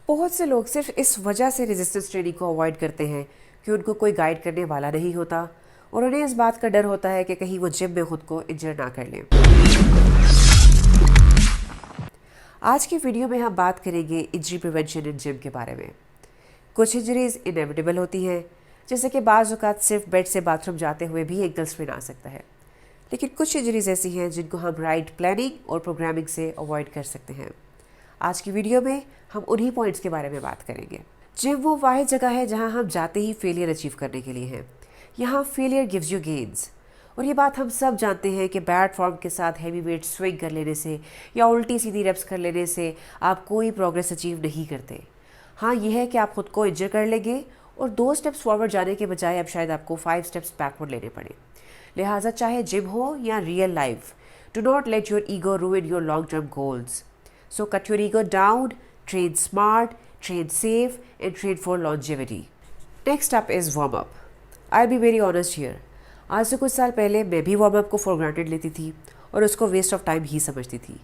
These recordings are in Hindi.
बहुत से लोग सिर्फ इस वजह से रेजिस्टेंस ट्रेनिंग को अवॉइड करते हैं कि उनको कोई गाइड करने वाला नहीं होता और उन्हें इस बात का डर होता है कि कहीं वो जिम में खुद को इंजर ना कर लें। आज की वीडियो में हम बात करेंगे इंजरी प्रिवेंशन इन जिम के बारे में। कुछ इंजरीज इनेविटेबल होती हैं, जैसे कि बाज़ औक़ात सिर्फ बेड से बाथरूम जाते हुए भी एंकल स्प्रेन आ सकता है, लेकिन कुछ इंजरीज ऐसी हैं जिनको हम राइट प्लानिंग और प्रोग्रामिंग से अवॉइड कर सकते हैं। आज की वीडियो में हम उन्हीं पॉइंट्स के बारे में बात करेंगे। जिम वो वाहिद जगह है जहां हम जाते ही फेलियर अचीव करने के लिए हैं। यहाँ फेलियर गिव्स यू गेन्स, और ये बात हम सब जानते हैं कि बैड फॉर्म के साथ हैवी वेट स्विंग कर लेने से या उल्टी सीधी रेप्स कर लेने से आप कोई प्रोग्रेस अचीव नहीं करते। हाँ, यह है कि आप खुद को इंजर कर लेंगे और 2 स्टेप्स फॉरवर्ड जाने के बजाय अब शायद आपको 5 स्टेप्स बैकवर्ड लेने पड़े। लिहाजा चाहे जिम हो या real life, do not let your ego रूइन your long term goals. So cut your ego down, train smart, train safe, and train for longevity. Next up is warm up. I'll be very honest here. आज से कुछ साल पहले मैं भी वार्म अप को फॉर ग्रांटेड लेती थी और उसको वेस्ट ऑफ टाइम ही समझती थी।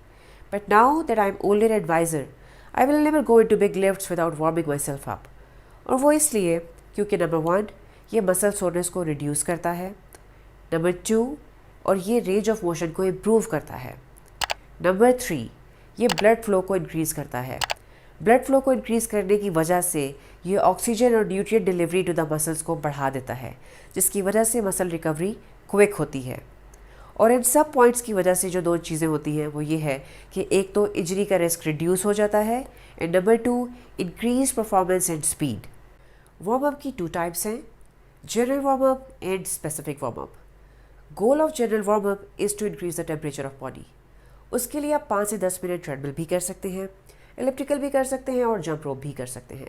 But now that I am older adviser, I will never go into big lifts without warming myself up. और वो इसलिए क्योंकि नंबर 1, ये मसल सोरनेस को रिड्यूस करता है। नंबर 2, और ये रेंज ऑफ मोशन को इम्प्रूव करता है। नंबर 3, ये ब्लड फ्लो को इंक्रीज़ करता है। ब्लड फ्लो को इंक्रीज़ करने की वजह से ये ऑक्सीजन और nutrient delivery to the muscles को बढ़ा देता है, जिसकी वजह से मसल रिकवरी क्विक होती है। और इन सब पॉइंट्स की वजह से जो 2 चीज़ें होती हैं वो ये है कि एक तो इंजरी का रिस्क रिड्यूस हो जाता है, and number 2, increase performance and speed. Warm up की 2 टाइप्स हैं, general warm up and specific warm up. Goal of general warm up is to increase the temperature of body. उसके लिए आप 5 से 10 मिनट ट्रेडमिल भी कर सकते हैं, एलिप्टिकल भी कर सकते हैं और जंप रोप भी कर सकते हैं।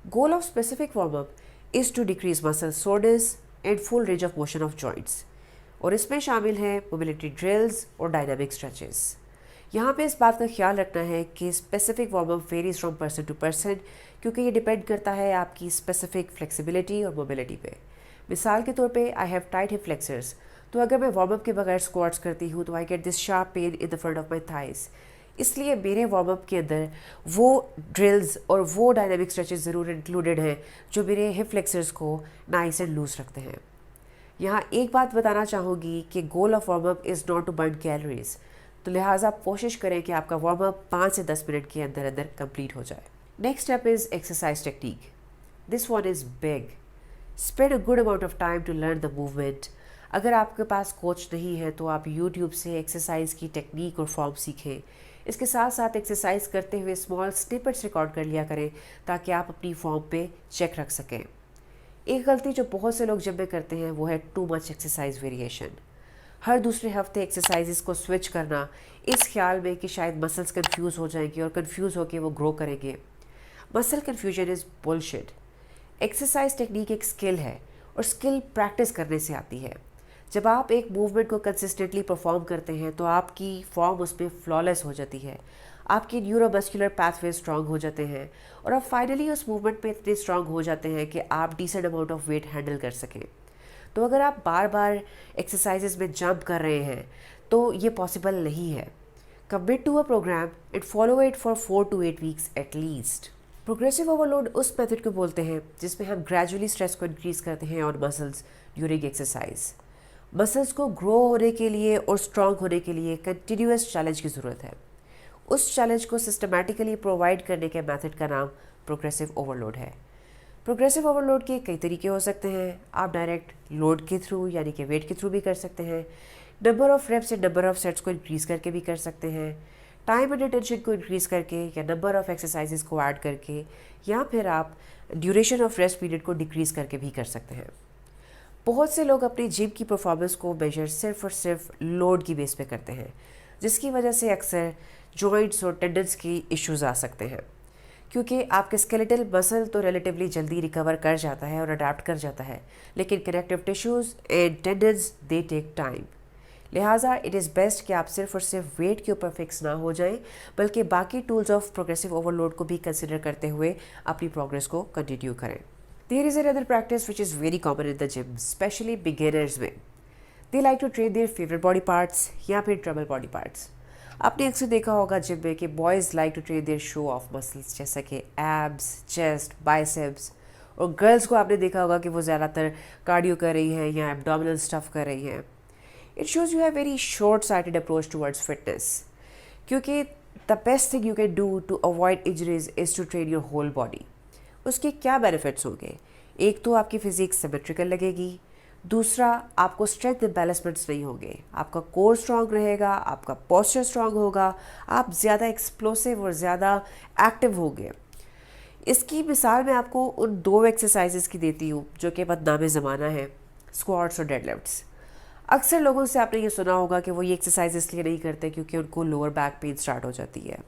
Goal of specific warm up is to decrease muscle soreness and full range of motion of joints, और इसमें शामिल है मोबिलिटी ड्रिल्स और डायनामिक स्ट्रेचेस। यहाँ पे इस बात का ख्याल रखना है कि specific warm up varies from person to person, क्योंकि ये डिपेंड करता है आपकी स्पेसिफिक फ्लेक्सिबिलिटी और मोबिलिटी पे। मिसाल के तौर पे I have tight hip flexors, तो अगर मैं वार्म अप के बगैर स्क्वाट्स करती हूँ तो I get this sharp pain in the front of my thighs. इसलिए मेरे वार्म अप के अंदर वो ड्रिल्स और वो डायनामिक स्ट्रेचेस ज़रूर इंक्लूडेड हैं जो मेरे हिप फ्लेक्सर्स को नाइस एंड लूज रखते हैं। यहाँ एक बात बताना चाहूँगी कि goal of warm up is not to burn calories, तो लिहाजा कोशिश करें कि आपका वार्म अप 5 से 10 मिनट के अंदर अंदर कंप्लीट हो जाए। Next step is exercise technique. This one is big. Spend a good amount of time to learn the movement. अगर आपके पास कोच नहीं है तो आप YouTube से एक्सरसाइज की टेक्निक और फॉर्म सीखें। इसके साथ साथ एक्सरसाइज करते हुए स्मॉल स्निपेट्स रिकॉर्ड कर लिया करें ताकि आप अपनी फॉर्म पे चेक रख सकें। एक गलती जो बहुत से लोग जिम में करते हैं वो है टू मच एक्सरसाइज वेरिएशन। हर दूसरे हफ्ते एक्सरसाइजेस को स्विच करना इस ख्याल में कि शायद मसल्स कन्फ्यूज़ हो जाएंगे और कन्फ्यूज़ होकर वो ग्रो करेंगे। Muscle confusion is bullshit. Exercise technique एक स्किल है और स्किल प्रैक्टिस करने से आती है। जब आप एक मूवमेंट को कंसिस्टेंटली परफॉर्म करते हैं तो आपकी फॉर्म उसमें फ्लॉलेस हो जाती है, आपके न्यूरोमस्कुलर पाथवे स्ट्रांग हो जाते हैं और आप फाइनली उस मूवमेंट पे इतने स्ट्रांग हो जाते हैं कि आप decent amount of weight handle कर सकें। तो अगर आप बार बार एक्सरसाइजेज में जंप कर रहे हैं तो ये पॉसिबल नहीं है। Commit to a program and follow it for 4 to 8 weeks at least. Progressive overload उस मेथड को बोलते हैं जिसमें हम ग्रेजुअली स्ट्रेस को इंक्रीज करते हैं on muscles during exercise. Muscles को ग्रो होने के लिए और स्ट्रॉन्ग होने के लिए कंटिन्यूस चैलेंज की ज़रूरत है। उस चैलेंज को सिस्टमैटिकली प्रोवाइड करने के मेथड का नाम प्रोग्रेसिव ओवरलोड है। प्रोग्रेसिव ओवरलोड के कई तरीके हो सकते हैं। आप डायरेक्ट लोड के थ्रू यानी कि वेट के थ्रू भी कर सकते हैं, number of reps and number of sets को इंक्रीज़ करके भी कर सकते हैं, टाइम एंड अटेंशन को इंक्रीज़ करके या नंबर ऑफ एक्सरसाइजेज को ऐड करके, या फिर आप ड्यूरेशन ऑफ रेस्ट पीरियड को डिक्रीज़ करके भी कर सकते हैं। बहुत से लोग अपनी जिम की परफॉर्मेंस को मेजर सिर्फ और सिर्फ लोड की बेस पे करते हैं, जिसकी वजह से अक्सर जॉइंट्स और टेंडन्स की इश्यूज आ सकते हैं, क्योंकि आपके स्केलेटल मसल तो रिलेटिवली जल्दी रिकवर कर जाता है और अडाप्ट कर जाता है, लेकिन connective tissues and tendons they take time. लिहाजा इट इज़ बेस्ट कि आप सिर्फ और सिर्फ वेट के ऊपर फिक्स ना हो जाएं, बल्कि बाकी टूल्स ऑफ प्रोग्रेसिव ओवरलोड को भी कंसिडर करते हुए अपनी प्रोग्रेस को कंटिन्यू करें। There is another practice which is very common in the gym, especially beginners में. They like to train their favorite body parts या फिर trouble body parts. आपने अक्सर देखा होगा जिम में कि boys like to train their show off muscles, जैसा कि एब्स, चेस्ट, बाइसेप्स, और गर्ल्स को आपने देखा होगा कि वो ज़्यादातर कार्डियो कर रही हैं या एब्डोमिनल स्टफ कर रही हैं। It shows you have very short sighted approach towards fitness, क्योंकि the best thing you can do to avoid injuries is to train your whole body. उसके क्या बेनिफिट्स होंगे? एक तो आपकी फिजिक सिमेट्रिकल लगेगी, दूसरा आपको स्ट्रेंथ इम्बैलेंसमेंट्स नहीं होंगे, आपका कोर स्ट्रांग रहेगा, आपका पोस्चर स्ट्रांग होगा, आप ज़्यादा एक्सप्लोसिव और ज़्यादा एक्टिव होंगे। इसकी मिसाल मैं आपको उन 2 एक्सरसाइजेस की देती हूँ जो कि बदनाम ज़माना है, स्क्वाट्स और डेडलिफ्ट्स। अक्सर लोगों से आपने ये सुना होगा कि वो ये एक्सरसाइज इसलिए नहीं करते क्योंकि उनको लोअर बैक पेन स्टार्ट हो जाती है।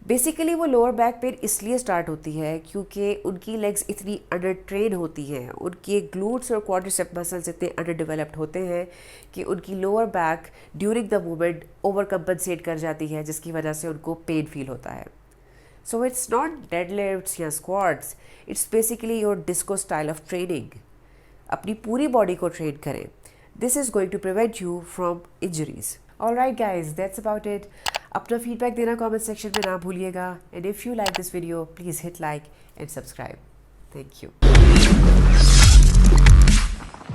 बेसिकली वो लोअर बैक पेन इसलिए स्टार्ट होती है क्योंकि उनकी लेग्स इतनी अंडर ट्रेन होती हैं, उनके ग्लूट्स और क्वाड्रिसेप मसल्स इतने अंडर डेवलप्ड होते हैं कि उनकी lower back during the movement over compensate कर जाती है, जिसकी वजह से उनको पेन फील होता है। सो इट्स नॉट डेडलिफ्ट्स या squats, it's basically your disco style of training. अपनी पूरी बॉडी को ट्रेन करें। This is going to prevent you from injuries. Alright guys, that's about it. अपना फीडबैक देना कमेंट सेक्शन में ना भूलिएगा, and if you like this video please hit like and subscribe. Thank you.